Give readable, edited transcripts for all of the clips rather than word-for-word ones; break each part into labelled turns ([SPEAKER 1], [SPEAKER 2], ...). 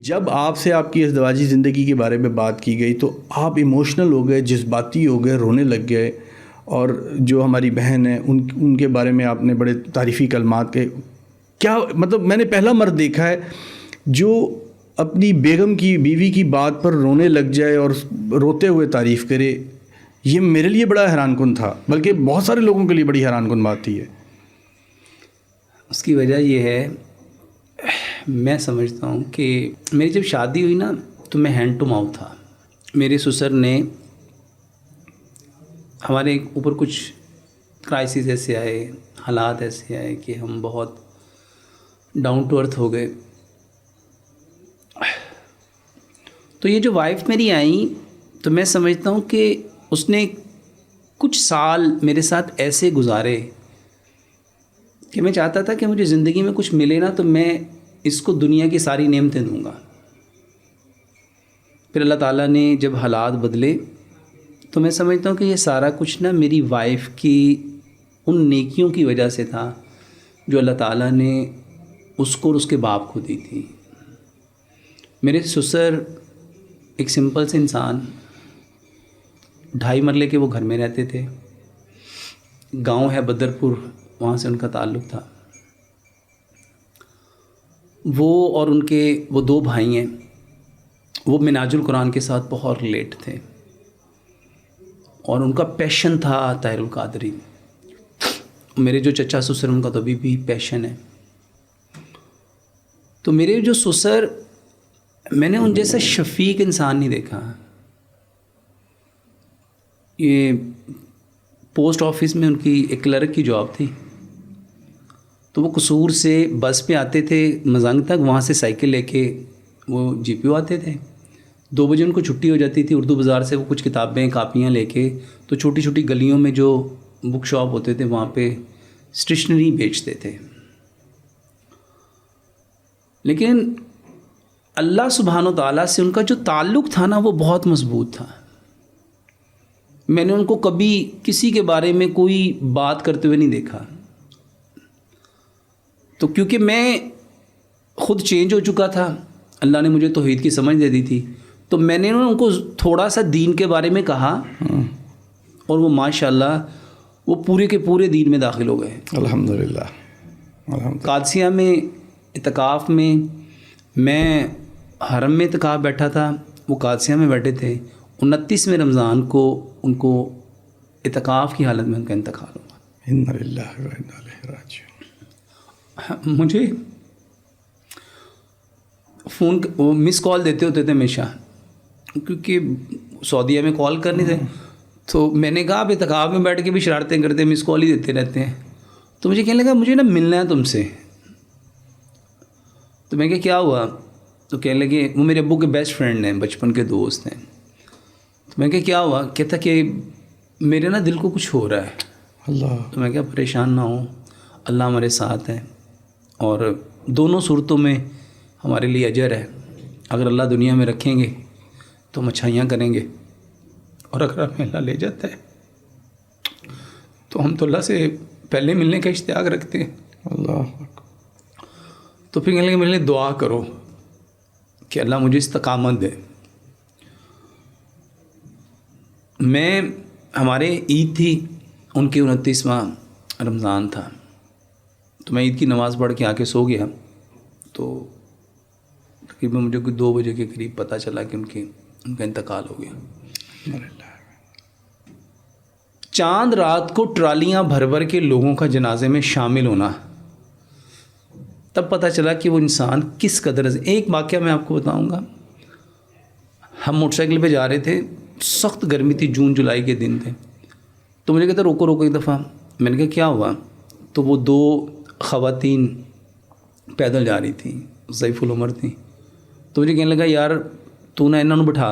[SPEAKER 1] جب آپ سے آپ کی ازدواجی زندگی کے بارے میں بات کی گئی تو آپ ایموشنل ہو گئے، جذباتی ہو گئے، رونے لگ گئے، اور جو ہماری بہن ہیں ان کے بارے میں آپ نے بڑے تعریفی کلمات کہے. کیا مطلب، میں نے پہلا مرد دیکھا ہے جو اپنی بیگم کی، بیوی کی بات پر رونے لگ جائے اور روتے ہوئے تعریف کرے. یہ میرے لیے بڑا حیران کن تھا، بلکہ بہت سارے لوگوں کے لیے بڑی حیران کن بات تھی.
[SPEAKER 2] اس کی وجہ یہ ہے، میں سمجھتا ہوں کہ میری جب شادی ہوئی نا تو میں ہینڈ ٹو ماؤتھ تھا. میرے سسر نے ہمارے اوپر کچھ کرائسس ایسے آئے، حالات ایسے آئے کہ ہم بہت ڈاؤن ٹو ارتھ ہو گئے. تو یہ جو وائف میری آئیں تو میں سمجھتا ہوں کہ اس نے کچھ سال میرے ساتھ ایسے گزارے کہ میں چاہتا تھا کہ مجھے زندگی میں کچھ ملے نا تو میں اس کو دنیا کی ساری نعمتیں دوں گا. پھر اللہ تعالیٰ نے جب حالات بدلے تو میں سمجھتا ہوں کہ یہ سارا کچھ نا میری وائف کی ان نیکیوں کی وجہ سے تھا جو اللہ تعالیٰ نے اس کو اور اس کے باپ کو دی تھی. میرے سسر ایک سمپل سے انسان، 2.5 مرلے کے وہ گھر میں رہتے تھے. گاؤں ہے بدرپور، وہاں سے ان کا تعلق تھا. وہ اور ان کے وہ 2 بھائی ہیں، وہ مناج القرآن کے ساتھ بہت ریلیٹ تھے، اور ان کا پیشن تھا طاہر القادری. میرے جو چچا سسر ان کا تو ابھی بھی پیشن ہے. تو میرے جو سسر، میں نے ان جیسا شفیق انسان نہیں دیکھا. یہ پوسٹ آفس میں ان کی ایک کلرک کی جاب تھی، تو وہ قصور سے بس پہ آتے تھے مزنگ تک، وہاں سے سائیکل لے کے وہ جی پی او آتے تھے. 2 بجے ان کو چھٹی ہو جاتی تھی. اردو بازار سے وہ کچھ کتابیں کاپیاں لے کے تو چھوٹی چھوٹی گلیوں میں جو بک شاپ ہوتے تھے وہاں پہ اسٹیشنری بیچتے تھے. لیکن اللہ سبحانہ و تعالیٰ سے ان کا جو تعلق تھا نا وہ بہت مضبوط تھا. میں نے ان کو کبھی کسی کے بارے میں کوئی بات کرتے ہوئے نہیں دیکھا. تو کیونکہ میں خود چینج ہو چکا تھا، اللہ نے مجھے توحید کی سمجھ دے دی تھی، تو میں نے ان کو تھوڑا سا دین کے بارے میں کہا، اور وہ ماشاءاللہ وہ پورے کے پورے دین میں داخل ہو گئے.
[SPEAKER 1] الحمدللہ.
[SPEAKER 2] قادسیہ میں اعتکاف میں، میں حرم میں اعتکاف بیٹھا تھا، وہ قادسیہ میں بیٹھے تھے. 29ویں رمضان کو ان کو اعتکاف کی حالت میں ان کا انتقال ہوا.
[SPEAKER 1] انا للہ و انا الیہ راجعون.
[SPEAKER 2] مجھے فون مس کال دیتے ہوتے تھے ہمیشہ، کیونکہ سعودیہ میں کال کرنی تھے. تو میں نے کہا آپ اعتکاف میں بیٹھ کے بھی شرارتیں کرتے ہیں، مس کال ہی دیتے رہتے ہیں. تو مجھے کہنے لگا مجھے نا ملنا ہے تم سے. تو میں کہا کیا ہوا؟ تو کہنے لگے وہ میرے ابو کے بیسٹ فرینڈ ہیں، بچپن کے دوست ہیں. تو میں کہا کیا ہوا؟ کہتا کہ میرے نا دل کو کچھ ہو رہا ہے.
[SPEAKER 1] اللہ.
[SPEAKER 2] تو میں کہا پریشان نہ ہوں، اللہ ہمارے ساتھ ہے، اور دونوں صورتوں میں ہمارے لیے اجر ہے. اگر اللہ دنیا میں رکھیں گے تو ہم اچھائیاں کریں گے، اور اگر ہمیں اللہ لے جاتا ہے تو ہم تو اللہ سے پہلے ملنے کا اشتیاق رکھتے ہیں.
[SPEAKER 1] اللہ.
[SPEAKER 2] تو پھر کہنے لگے میرے لیے دعا کرو کہ اللہ مجھے استقامت دے. میں ہمارے عید تھی، ان کی 29واں رمضان تھا. تو میں عید کی نماز پڑھ کے آ کے سو گیا. تو تقریباً مجھے کوئی 2 بجے کے قریب پتہ چلا کہ ان کا انتقال ہو گیا. چاند رات کو ٹرالیاں بھر بھر کے لوگوں کا جنازے میں شامل ہونا، تب پتہ چلا کہ وہ انسان کس قدر. ایک واقعہ میں آپ کو بتاؤں گا. ہم موٹر سائیکل پہ جا رہے تھے، سخت گرمی تھی، جون جولائی کے دن تھے. تو مجھے کہتا روکو روکو ایک دفعہ. میں نے کہا کیا ہوا؟ تو وہ 2 خواتین پیدل جا رہی تھیں، ضعیف العمر تھیں. تو مجھے کہنے لگا یار تو نہ انہوں نے بٹھا،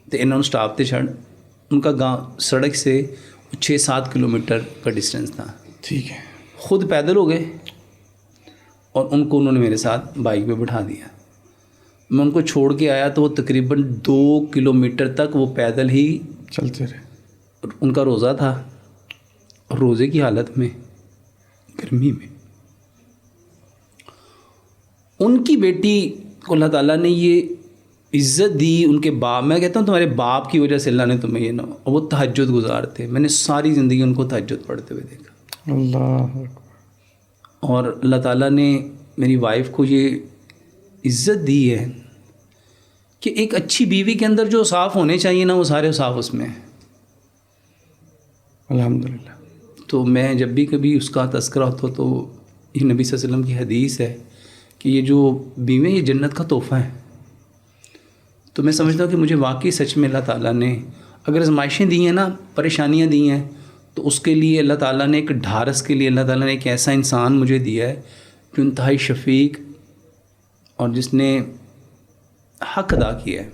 [SPEAKER 2] تو انہوں نے سٹاپ تے چھڑ. ان کا گاؤں سڑک سے 6-7 کلومیٹر کا ڈسٹینس تھا.
[SPEAKER 1] ٹھیک ہے.
[SPEAKER 2] خود پیدل ہو گئے اور ان کو انہوں نے میرے ساتھ بائک پہ بٹھا دیا. میں ان کو چھوڑ کے آیا تو وہ تقریباً 2 کلومیٹر تک وہ پیدل ہی
[SPEAKER 1] چلتے رہے.
[SPEAKER 2] ان کا روزہ تھا، اور روزے کی حالت میں گرمی میں ان کی بیٹی کو اللہ تعالیٰ نے یہ عزت دی ان کے باپ. میں کہتا ہوں تمہارے باپ کی وجہ سے اللہ نے تمہیں یہ نہ, اور وہ تہجد گزار تھے. میں نے ساری زندگی ان کو تہجد پڑھتے ہوئے دیکھا.
[SPEAKER 1] اللہ.
[SPEAKER 2] اور اللہ تعالیٰ نے میری وائف کو یہ عزت دی ہے کہ ایک اچھی بیوی کے اندر جو صاف ہونے چاہیے نا وہ سارے صاف اس میں ہیں.
[SPEAKER 1] الحمدللہ.
[SPEAKER 2] تو میں جب بھی کبھی اس کا تذکرہ ہوتا تو یہ نبی صلی اللہ علیہ وسلم کی حدیث ہے کہ یہ جو بیویں یہ جنت کا تحفہ ہے. تو میں سمجھتا ہوں کہ مجھے واقعی سچ میں اللہ تعالیٰ نے اگر آزمائشیں دی ہیں نا, پریشانیاں دی ہیں, تو اس کے لیے اللہ تعالیٰ نے ایک ڈھارس کے لیے اللہ تعالیٰ نے ایک ایسا انسان مجھے دیا ہے جو انتہائی شفیق اور جس نے حق ادا کیا ہے.